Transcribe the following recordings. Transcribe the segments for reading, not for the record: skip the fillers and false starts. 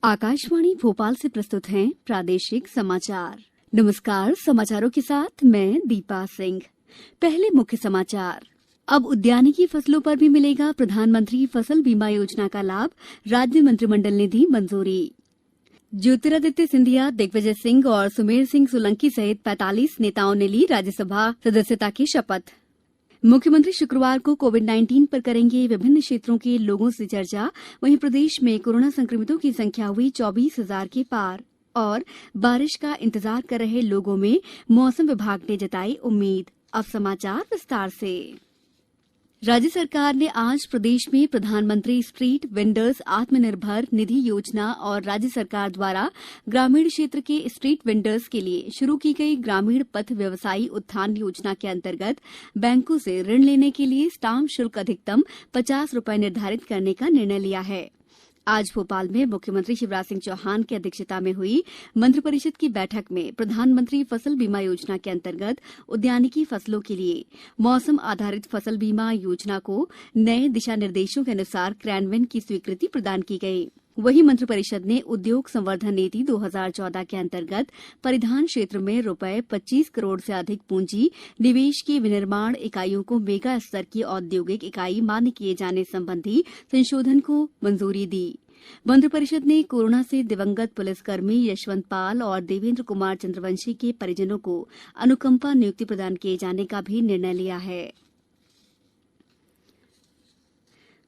आकाशवाणी भोपाल से प्रस्तुत हैं प्रादेशिक समाचार। नमस्कार, समाचारों के साथ मैं दीपा सिंह। पहले मुख्य समाचार। अब उद्यानिकी फसलों पर भी मिलेगा प्रधानमंत्री फसल बीमा योजना का लाभ, राज्य मंत्रिमंडल ने दी मंजूरी। ज्योतिरादित्य सिंधिया, दिग्विजय सिंह और सुमेर सिंह सोलंकी सहित 45 नेताओं ने ली राज्यसभा सदस्यता की शपथ। मुख्यमंत्री शुक्रवार को कोविड-19 पर करेंगे विभिन्न क्षेत्रों के लोगों से चर्चा। वहीं प्रदेश में कोरोना संक्रमितों की संख्या हुई 24,000 के पार और बारिश का इंतजार कर रहे लोगों में मौसम विभाग ने जताई उम्मीद। अब समाचार विस्तार से। राज्य सरकार ने आज प्रदेश में प्रधानमंत्री स्ट्रीट वेंडर्स आत्मनिर्भर निधि योजना और राज्य सरकार द्वारा ग्रामीण क्षेत्र के स्ट्रीट वेंडर्स के लिए शुरू की गई ग्रामीण पथ व्यवसायी उत्थान योजना के अंतर्गत बैंकों से ऋण लेने के लिए स्टाम्प शुल्क अधिकतम 50 रुपये निर्धारित करने का निर्णय लिया है। आज भोपाल में मुख्यमंत्री शिवराज सिंह चौहान की अध्यक्षता में हुई मंत्रिपरिषद की बैठक में प्रधानमंत्री फसल बीमा योजना के अंतर्गत उद्यानिकी फसलों के लिए मौसम आधारित फसल बीमा योजना को नए दिशा निर्देशों के अनुसार क्रियान्वयन की स्वीकृति प्रदान की गई। वहीं मंत्रिपरिषद ने उद्योग संवर्धन नीति 2014 के अंतर्गत परिधान क्षेत्र में रुपए 25 करोड़ से अधिक पूंजी निवेश की विनिर्माण इकाइयों को मेगा स्तर की औद्योगिक इकाई मान्य किए जाने संबंधी संशोधन को मंजूरी दी। मंत्रिपरिषद ने कोरोना से दिवंगत पुलिसकर्मी यशवंत पाल और देवेंद्र कुमार चंद्रवंशी के परिजनों को अनुकंपा नियुक्ति प्रदान किए जाने का भी निर्णय लिया है।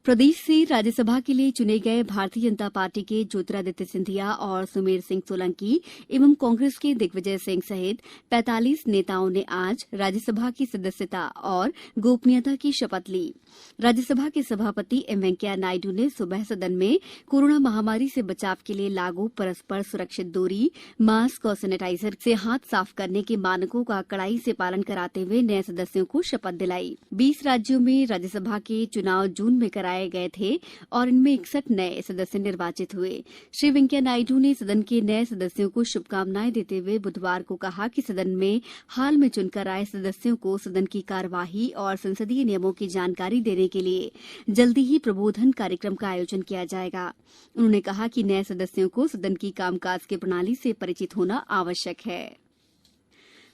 प्रदेश से राज्यसभा के लिए चुने गए भारतीय जनता पार्टी के ज्योतिरादित्य सिंधिया और सुमेर सिंह सोलंकी एवं कांग्रेस के दिग्विजय सिंह सहित 45 नेताओं ने आज राज्यसभा की सदस्यता और गोपनीयता की शपथ ली। राज्यसभा के सभापति एम वेंकैया नायडू ने सुबह सदन में कोरोना महामारी से बचाव के लिए लागू परस्पर सुरक्षित दूरी, मास्क और सैनिटाइजर से हाथ साफ करने के मानकों का कड़ाई से पालन कराते हुए नए सदस्यों को शपथ दिलाई। 20 राज्यों में राज्यसभा के चुनाव जून में कराए गए थे और इनमें 61 नए सदस्य निर्वाचित हुए। श्री वेंकैया नायडू ने सदन के नए सदस्यों को शुभकामनाएं देते हुए बुधवार को कहा कि सदन में हाल में चुनकर आए सदस्यों को सदन की कार्यवाही और संसदीय नियमों की जानकारी देने के लिए जल्दी ही प्रबोधन कार्यक्रम का आयोजन किया जाएगा। उन्होंने कहा कि नए सदस्यों को सदन की कामकाज की प्रणाली से परिचित होना आवश्यक है।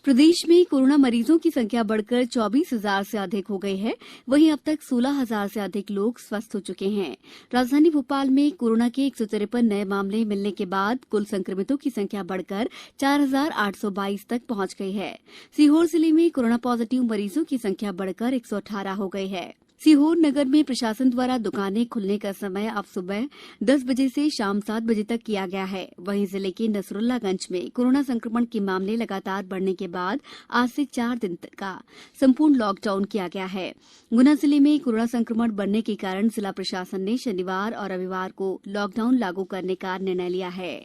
प्रदेश में कोरोना मरीजों की संख्या बढ़कर 24,000 से अधिक हो गई है। वहीं अब तक 16,000 से अधिक लोग स्वस्थ हो चुके हैं। राजधानी भोपाल में कोरोना के 153 नए मामले मिलने के बाद कुल संक्रमितों की संख्या बढ़कर 4,822 तक पहुंच गई है। सीहोर जिले में कोरोना पॉजिटिव मरीजों की संख्या बढ़कर 118 हो गई है। सीहोर नगर में प्रशासन द्वारा दुकानें खुलने का समय अब सुबह 10 बजे से शाम 7 बजे तक किया गया है। वहीं जिले के नसरुल्लागंज में कोरोना संक्रमण के मामले लगातार बढ़ने के बाद आज से 4 दिन का संपूर्ण लॉकडाउन किया गया है। गुना जिले में कोरोना संक्रमण बढ़ने के कारण जिला प्रशासन ने शनिवार और रविवार को लॉकडाउन लागू करने का निर्णय लिया है।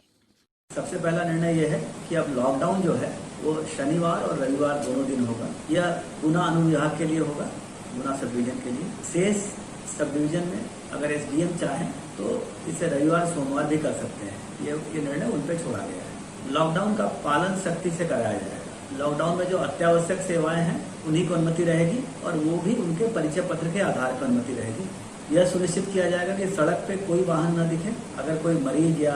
सबसे पहला निर्णय यह है कि अब लॉकडाउन जो है वो शनिवार और रविवार दोनों दिन होगा। यह गुना अनुविभाग के लिए होगा, गुना सब डिवीजन के लिए। शेष सब डिवीजन में अगर एसडीएम चाहें तो इसे रविवार सोमवार भी कर सकते हैं। ये निर्णय उन पर छोड़ा गया है। लॉकडाउन का पालन सख्ती से कराया जाएगा। लॉकडाउन में जो अत्यावश्यक सेवाएं हैं उन्हीं को अनुमति रहेगी और वो भी उनके परिचय पत्र के आधार पर अनुमति रहेगी। यह सुनिश्चित किया जाएगा कि सड़क पे कोई वाहन न दिखे। अगर कोई मरीज या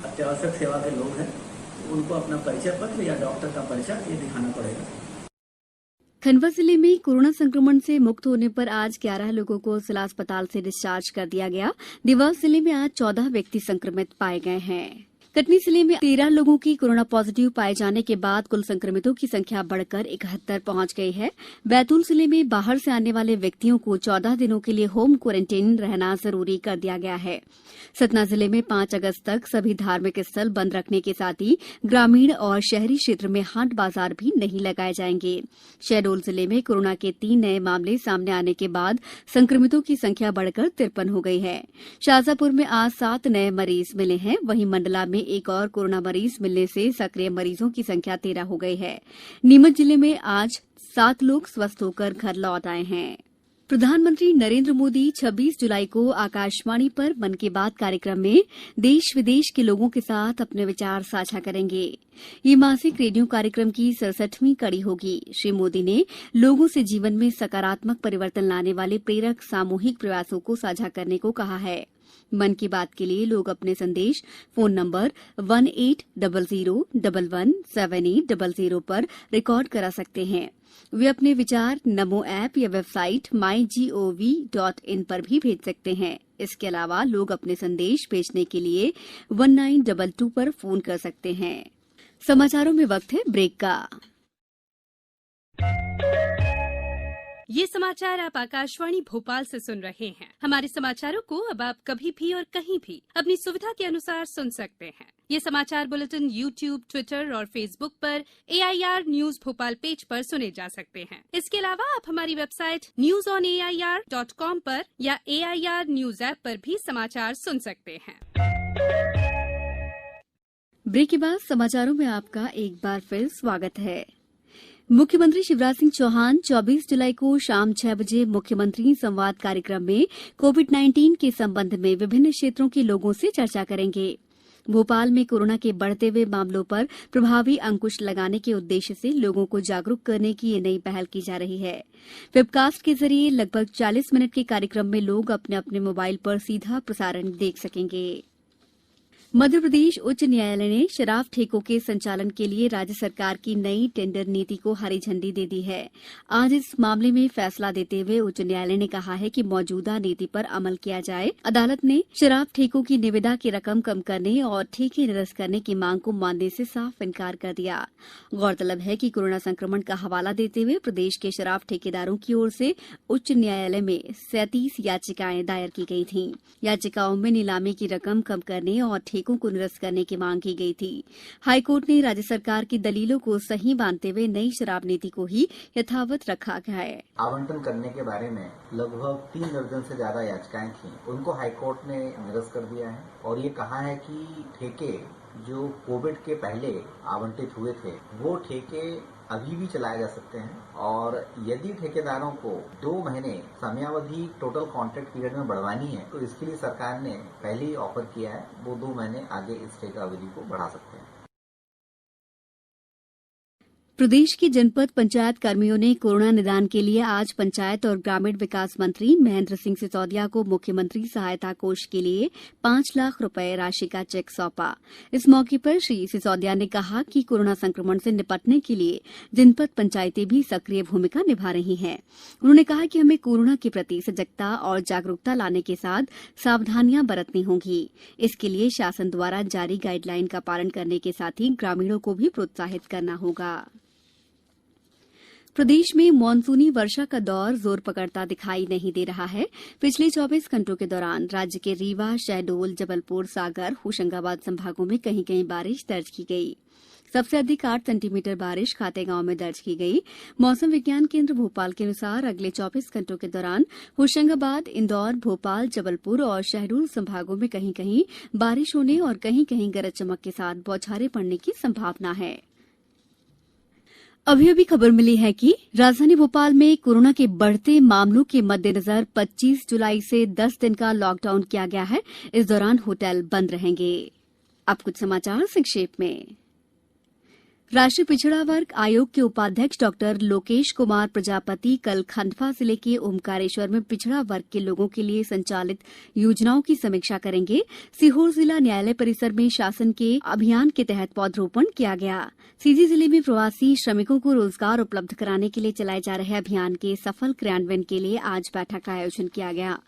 अत्यावश्यक सेवा के लोग हैं तो उनको अपना परिचय पत्र या डॉक्टर का परिचय ये दिखाना पड़ेगा। खंडवा जिले में कोरोना संक्रमण से मुक्त होने पर आज 11 लोगों को जिला अस्पताल से डिस्चार्ज कर दिया गया। देवास जिले में आज 14 व्यक्ति संक्रमित पाए गए हैं। कटनी जिले में 13 लोगों की कोरोना पॉजिटिव पाए जाने के बाद कुल संक्रमितों की संख्या बढ़कर 71 पहुंच गई है। बैतूल जिले में बाहर से आने वाले व्यक्तियों को 14 दिनों के लिए होम क्वारंटाइन रहना जरूरी कर दिया गया है। सतना जिले में 5 अगस्त तक सभी धार्मिक स्थल बंद रखने के साथ ही ग्रामीण और शहरी क्षेत्र में हाट बाजार भी नहीं लगाए जाएंगे। शहडोल जिले में कोरोना के 3 नए मामले सामने आने के बाद संक्रमितों की संख्या बढ़कर 53 हो गई है। शाजापुर में आज 7 नए मरीज मिले हैं। वहीं मंडला में एक और कोरोना मरीज मिलने से सक्रिय मरीजों की संख्या 13 हो गई है। नीमच जिले में आज 7 लोग स्वस्थ होकर घर लौट आए हैं। प्रधानमंत्री नरेंद्र मोदी 26 जुलाई को आकाशवाणी पर मन की बात कार्यक्रम में देश विदेश के लोगों के साथ अपने विचार साझा करेंगे। ये मासिक रेडियो कार्यक्रम की 67वीं कड़ी होगी। श्री मोदी ने लोगों से जीवन में सकारात्मक परिवर्तन लाने वाले प्रेरक सामूहिक प्रयासों को साझा करने को कहा है। मन की बात के लिए लोग अपने संदेश फोन नंबर 1800117800 पर रिकॉर्ड करा सकते हैं। वे अपने विचार नमो ऐप या वेबसाइट mygov.in पर भी भेज सकते हैं। इसके अलावा लोग अपने संदेश भेजने के लिए 1922 पर फोन कर सकते हैं। समाचारों में वक्त है ब्रेक का। ये समाचार आप आकाशवाणी भोपाल से सुन रहे हैं। हमारे समाचारों को अब आप कभी भी और कहीं भी अपनी सुविधा के अनुसार सुन सकते हैं। ये समाचार बुलेटिन YouTube, ट्विटर और फेसबुक पर AIR न्यूज भोपाल पेज पर सुने जा सकते हैं। इसके अलावा आप हमारी वेबसाइट newsonair.com पर या AIR न्यूज ऐप पर भी समाचार सुन सकते हैं। ब्रेक के बाद समाचारों में आपका एक बार फिर स्वागत है। मुख्यमंत्री शिवराज सिंह चौहान 24 जुलाई को शाम 6 बजे मुख्यमंत्री संवाद कार्यक्रम में कोविड-19 के संबंध में विभिन्न क्षेत्रों के लोगों से चर्चा करेंगे। भोपाल में कोरोना के बढ़ते हुए मामलों पर प्रभावी अंकुश लगाने के उद्देश्य से लोगों को जागरूक करने की ये नई पहल की जा रही है। वेबकास्ट के जरिए लगभग 40 मिनट के कार्यक्रम में लोग अपने अपने मोबाइल पर सीधा प्रसारण देख सकेंगे। मध्य प्रदेश उच्च न्यायालय ने शराब ठेकों के संचालन के लिए राज्य सरकार की नई टेंडर नीति को हरी झंडी दे दी है। आज इस मामले में फैसला देते हुए उच्च न्यायालय ने कहा है कि मौजूदा नीति पर अमल किया जाए। अदालत ने शराब ठेकों की निविदा की रकम कम करने और ठेके निरस्त करने की मांग को मानने से साफ इनकार कर दिया। गौरतलब है कि कोरोना संक्रमण का हवाला देते हुए प्रदेश के शराब ठेकेदारों की ओर से उच्च न्यायालय में 37 याचिकाएं दायर की गई थीं। याचिकाओं में नीलामी की रकम कम करने और ठेकों को निरस्त करने की मांग की गई थी। हाईकोर्ट ने राज्य सरकार की दलीलों को सही मानते हुए नई शराब नीति को ही यथावत रखा गया है। आवंटन करने के बारे में लगभग 3 दर्जन से ज्यादा याचिकाएं थी, उनको हाईकोर्ट ने निरस्त कर दिया है और ये कहा है कि ठेके जो कोविड के पहले आवंटित हुए थे वो ठेके अभी भी चलाए जा सकते हैं और यदि ठेकेदारों को 2 महीने समयावधि टोटल कॉन्ट्रैक्ट पीरियड में बढ़वानी है तो इसके लिए सरकार ने पहले ही ऑफर किया है, वो 2 महीने आगे इस ठेका अवधि को बढ़ा सकते हैं। प्रदेश की जनपद पंचायत कर्मियों ने कोरोना निदान के लिए आज पंचायत और ग्रामीण विकास मंत्री महेंद्र सिंह सिसोदिया को मुख्यमंत्री सहायता कोष के लिए 5 लाख रुपए राशि का चेक सौंपा। इस मौके पर श्री सिसोदिया ने कहा कि कोरोना संक्रमण से निपटने के लिए जनपद पंचायतें भी सक्रिय भूमिका निभा रही हैं। उन्होंने कहा कि हमें कोरोना के प्रति सजगता और जागरूकता लाने के साथ सावधानियां बरतनी होंगी। इसके लिए शासन द्वारा जारी गाइडलाइन का पालन करने के साथ ही ग्रामीणों को भी प्रोत्साहित करना होगा। प्रदेश में मानसूनी वर्षा का दौर जोर पकड़ता दिखाई नहीं दे रहा है। पिछले 24 घंटों के दौरान राज्य के रीवा, शहडोल, जबलपुर, सागर, होशंगाबाद संभागों में कहीं कहीं बारिश दर्ज की गई। सबसे अधिक 8 सेंटीमीटर बारिश खातेगांव में दर्ज की गई। मौसम विज्ञान केंद्र भोपाल के अनुसार अगले 24 घंटों के दौरान होशंगाबाद, इंदौर, भोपाल, जबलपुर और शहडोल संभागों में कहीं कहीं बारिश होने और कहीं कहीं गरज चमक के साथ बौछारें पड़ने की संभावना है। अभी खबर मिली है कि राजधानी भोपाल में कोरोना के बढ़ते मामलों के मद्देनजर 25 जुलाई से 10 दिन का लॉकडाउन किया गया है। इस दौरान होटल बंद रहेंगे। अब कुछ समाचार संक्षेप में। राष्ट्रीय पिछड़ा वर्ग आयोग के उपाध्यक्ष डॉक्टर लोकेश कुमार प्रजापति कल खंडवा जिले के ओमकारेश्वर में पिछड़ा वर्ग के लोगों के लिए संचालित योजनाओं की समीक्षा करेंगे। सीहोर जिला न्यायालय परिसर में शासन के अभियान के तहत पौधरोपण किया गया। सीधी जिले में प्रवासी श्रमिकों को रोजगार उपलब्ध कराने के लिए चलाए जा रहे अभियान के सफल क्रियान्वयन के लिए आज बैठक का आयोजन किया गया।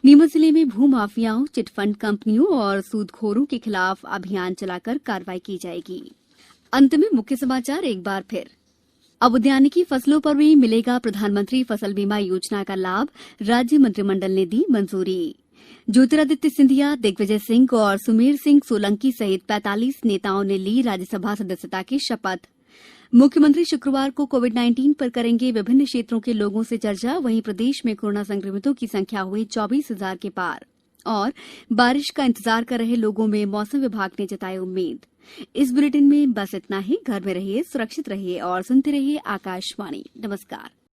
नीमच जिले में भू माफियाओं, चिटफंड कंपनियों और सूदखोरों के खिलाफ अभियान चलाकर कार्रवाई की जाएगी। अंत में मुख्य समाचार एक बार फिर। अब उद्यानिकी फसलों पर भी मिलेगा प्रधानमंत्री फसल बीमा योजना का लाभ, राज्य मंत्रिमंडल ने दी मंजूरी। ज्योतिरादित्य सिंधिया, दिग्विजय सिंह और सुमेर सिंह सोलंकी सहित 45 नेताओं ने ली राज्यसभा सदस्यता की शपथ। मुख्यमंत्री शुक्रवार को कोविड-19 पर करेंगे विभिन्न क्षेत्रों के लोगों से चर्चा। वहीं प्रदेश में कोरोना संक्रमितों की संख्या हुई 24,000 के पार और बारिश का इंतजार कर रहे लोगों में मौसम विभाग ने जताई उम्मीद। इस बुलेटिन में बस इतना ही। घर में रहिए, सुरक्षित रहिए और सुनते रहिए आकाशवाणी। नमस्कार।